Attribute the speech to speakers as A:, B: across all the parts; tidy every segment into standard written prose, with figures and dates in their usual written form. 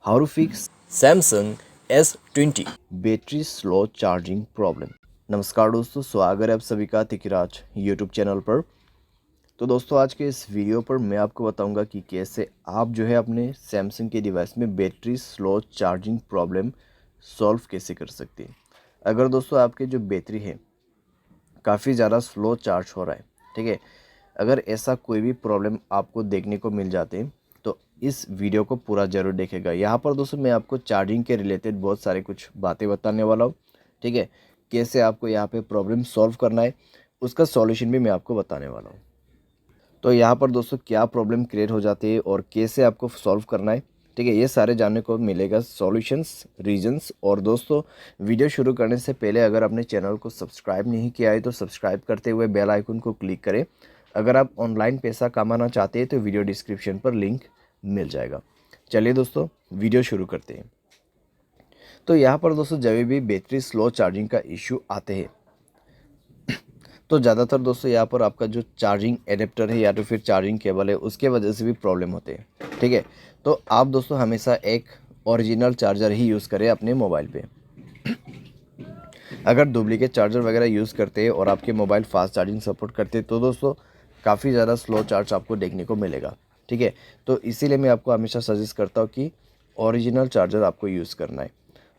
A: How to fix
B: Samsung S20।
A: Battery slow charging problem. नमस्कार दोस्तों, स्वागत है आप सभी का तिकिराज यूट्यूब चैनल पर। तो दोस्तों, आज के इस वीडियो पर मैं आपको बताऊंगा कि कैसे आप जो है अपने सैमसंग के डिवाइस में battery slow charging problem solve कैसे कर सकते हैं। अगर दोस्तों आपके जो बैटरी है काफ़ी ज़्यादा स्लो चार्ज हो रहा है, ठीक है, अगर ऐसा कोई भी प्रॉब्लम आपको देखने को मिल जाते हैं तो इस वीडियो को पूरा ज़रूर देखेगा। यहाँ पर दोस्तों मैं आपको चार्जिंग के रिलेटेड बहुत सारे कुछ बातें बताने वाला हूँ, ठीक है। कैसे आपको यहाँ पे प्रॉब्लम सॉल्व करना है उसका सॉल्यूशन भी मैं आपको बताने वाला हूँ। तो यहाँ पर दोस्तों क्या प्रॉब्लम क्रिएट हो जाती है और कैसे आपको सॉल्व करना है, ठीक है, ये सारे जानने को मिलेगा, सॉल्यूशंस, रीजंस। और दोस्तों वीडियो शुरू करने से पहले अगर आपने चैनल को सब्सक्राइब नहीं किया है तो सब्सक्राइब करते हुए बेल आइकन को क्लिक करें। अगर आप ऑनलाइन पैसा कमाना चाहते हैं तो वीडियो डिस्क्रिप्शन पर लिंक मिल जाएगा। चलिए दोस्तों वीडियो शुरू करते हैं। तो यहाँ पर दोस्तों जब भी बैटरी स्लो चार्जिंग का इशू आते हैं तो ज़्यादातर दोस्तों यहाँ पर आपका जो चार्जिंग एडेप्टर है या तो फिर चार्जिंग केबल है उसके वजह से भी प्रॉब्लम होते हैं, ठीक है। तो आप दोस्तों हमेशा एक ओरिजिनल चार्जर ही यूज़ करें अपने मोबाइल पे। अगर डुप्लीकेट चार्जर वगैरह यूज़ करते हैं और आपके मोबाइल फास्ट चार्जिंग सपोर्ट करते हैं तो दोस्तों काफ़ी ज़्यादा स्लो चार्ज आपको देखने को मिलेगा, ठीक है। तो इसीलिए मैं आपको हमेशा सजेस्ट करता हूँ कि ओरिजिनल चार्जर आपको यूज़ करना है।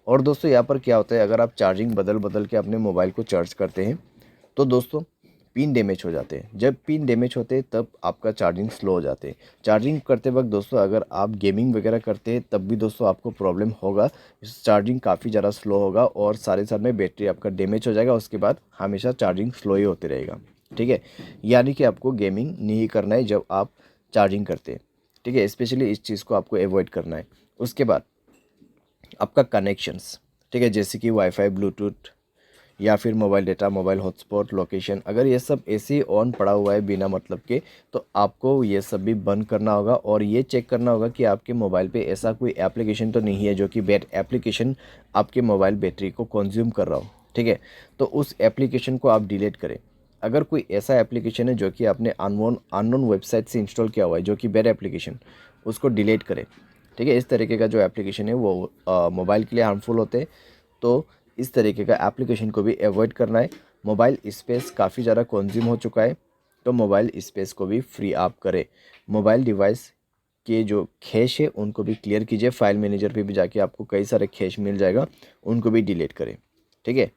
A: और दोस्तों यहाँ पर क्या होता है, अगर आप चार्जिंग बदल बदल के अपने मोबाइल को चार्ज करते हैं तो दोस्तों पिन डैमेज हो जाते हैं। जब पिन डैमेज होते हैं तब आपका चार्जिंग स्लो हो जाते हैं। चार्जिंग करते वक्त दोस्तों अगर आप गेमिंग वगैरह करते हैं तब भी दोस्तों आपको प्रॉब्लम होगा, चार्जिंग काफ़ी ज़्यादा स्लो होगा और सारे साथ में बैटरी आपका डैमेज हो जाएगा। उसके बाद हमेशा चार्जिंग स्लो ही होते रहेगा, ठीक है। यानी कि आपको गेमिंग नहीं करना है जब आप चार्जिंग करते हैं, ठीक है। स्पेशली इस चीज़ को आपको अवॉइड करना है। उसके बाद आपका कनेक्शंस, ठीक है, जैसे कि वाईफाई, ब्लूटूथ या फिर mobile data, mobile hotspot, location, अगर ये सब ऐसे ही ऑन पड़ा हुआ है बिना मतलब के तो आपको ये सब भी बंद करना होगा और ये चेक करना होगा कि आपके मोबाइल पे ऐसा कोई एप्लीकेशन तो नहीं है जो कि बैड एप्लीकेशन आपके मोबाइल बैटरी को कंज्यूम कर रहा हो, ठीक है। तो उस एप्लीकेशन को आप डिलीट करें। अगर कोई ऐसा एप्लीकेशन है जो कि आपने अननोन वेबसाइट से इंस्टॉल किया हुआ है जो कि बैड एप्लीकेशन, उसको डिलीट करें, ठीक है। इस तरीके का जो एप्लीकेशन है वो मोबाइल के लिए हार्मफुल होते हैं, तो इस तरीके का एप्लीकेशन को भी अवॉइड करना है। मोबाइल स्पेस काफ़ी ज़्यादा कंज्यूम हो चुका है तो मोबाइल स्पेस को भी फ्री आप करें। मोबाइल डिवाइस के जो कैश है उनको भी क्लियर कीजिए। फाइल मैनेजर पे भी जाके आपको कई सारे कैश मिल जाएगा, उनको भी डिलीट करें, ठीक है।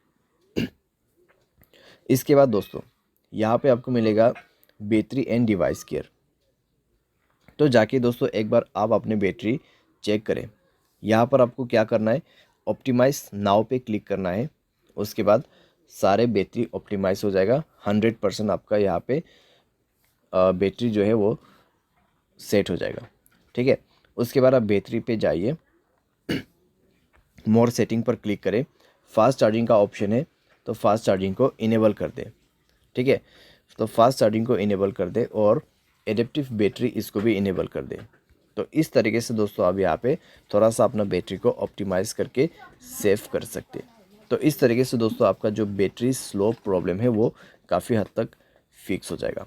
A: इसके बाद दोस्तों यहाँ पे आपको मिलेगा बैटरी एंड डिवाइस केयर। तो जाके दोस्तों एक बार आप अपने बैटरी चेक करें। यहाँ पर आपको क्या करना है, ऑप्टिमाइज नाउ पे क्लिक करना है। उसके बाद सारे बैटरी ऑप्टिमाइज हो जाएगा। 100% आपका यहाँ पे बैटरी जो है वो सेट हो जाएगा, ठीक है। उसके बाद आप बैटरी पे जाइए, मोर सेटिंग पर क्लिक करें। फास्ट चार्जिंग का ऑप्शन है तो फास्ट चार्जिंग को इनेबल कर दें, ठीक है। तो फास्ट चार्जिंग को इनेबल कर दें और एडेप्टिव बैटरी इसको भी इनेबल कर दें। तो इस तरीके से दोस्तों आप यहाँ पे थोड़ा सा अपना बैटरी को ऑप्टिमाइज़ करके सेव कर सकते हैं। तो इस तरीके से दोस्तों आपका जो बैटरी स्लो प्रॉब्लम है वो काफ़ी हद तक फिक्स हो जाएगा।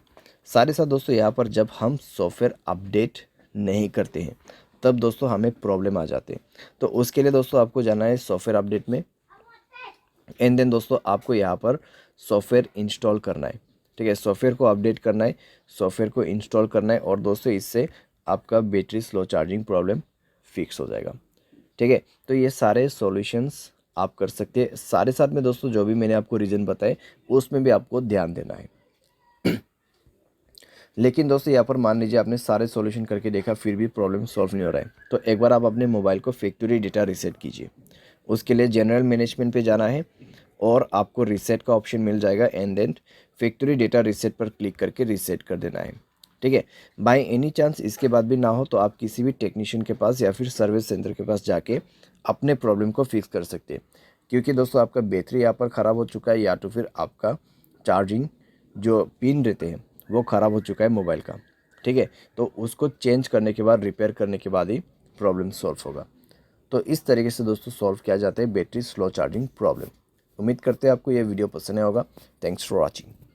A: साथ ही साथ दोस्तों यहाँ पर जब हम सॉफ्टवेयर अपडेट नहीं करते हैं तब दोस्तों हमें प्रॉब्लम आ जाते हैं। तो उसके लिए दोस्तों आपको जाना है सॉफ्टवेयर अपडेट में, एंड देन दोस्तों आपको यहाँ पर सॉफ्टवेयर इंस्टॉल करना है, ठीक है। सॉफ्टवेयर को अपडेट करना है, सॉफ्टवेयर को इंस्टॉल करना है और दोस्तों इससे आपका battery slow charging problem fix हो जाएगा, ठीक है। तो ये सारे सॉल्यूशंस आप कर सकते हैं। सारे साथ में दोस्तों जो भी मैंने आपको रीज़न बताए उसमें भी आपको ध्यान देना है। लेकिन दोस्तों यहाँ पर मान लीजिए आपने सारे सॉल्यूशन करके देखा फिर भी प्रॉब्लम सॉल्व नहीं हो रहा है तो एक बार आप अपने मोबाइल को फैक्ट्री डेटा रीसेट कीजिए। उसके लिए जनरल मैनेजमेंट पे जाना है और आपको रीसेट का ऑप्शन मिल जाएगा, and then factory data reset पर क्लिक करके रीसेट कर देना है, ठीक है। बाय एनी चांस इसके बाद भी ना हो तो आप किसी भी टेक्नीशियन के पास या फिर सर्विस सेंटर के पास जाके अपने प्रॉब्लम को फिक्स कर सकते हैं। क्योंकि दोस्तों आपका बैटरी यहाँ पर ख़राब हो चुका है या तो फिर आपका चार्जिंग जो पिन रहते हैं वो ख़राब हो चुका है मोबाइल का, ठीक है। तो उसको चेंज करने के बाद, रिपेयर करने के बाद ही प्रॉब्लम सॉल्व होगा। तो इस तरीके से दोस्तों सॉल्व किया जाता है बैटरी स्लो चार्जिंग प्रॉब्लम। उम्मीद करते हैं आपको ये वीडियो पसंद आया होगा। Thanks for watching.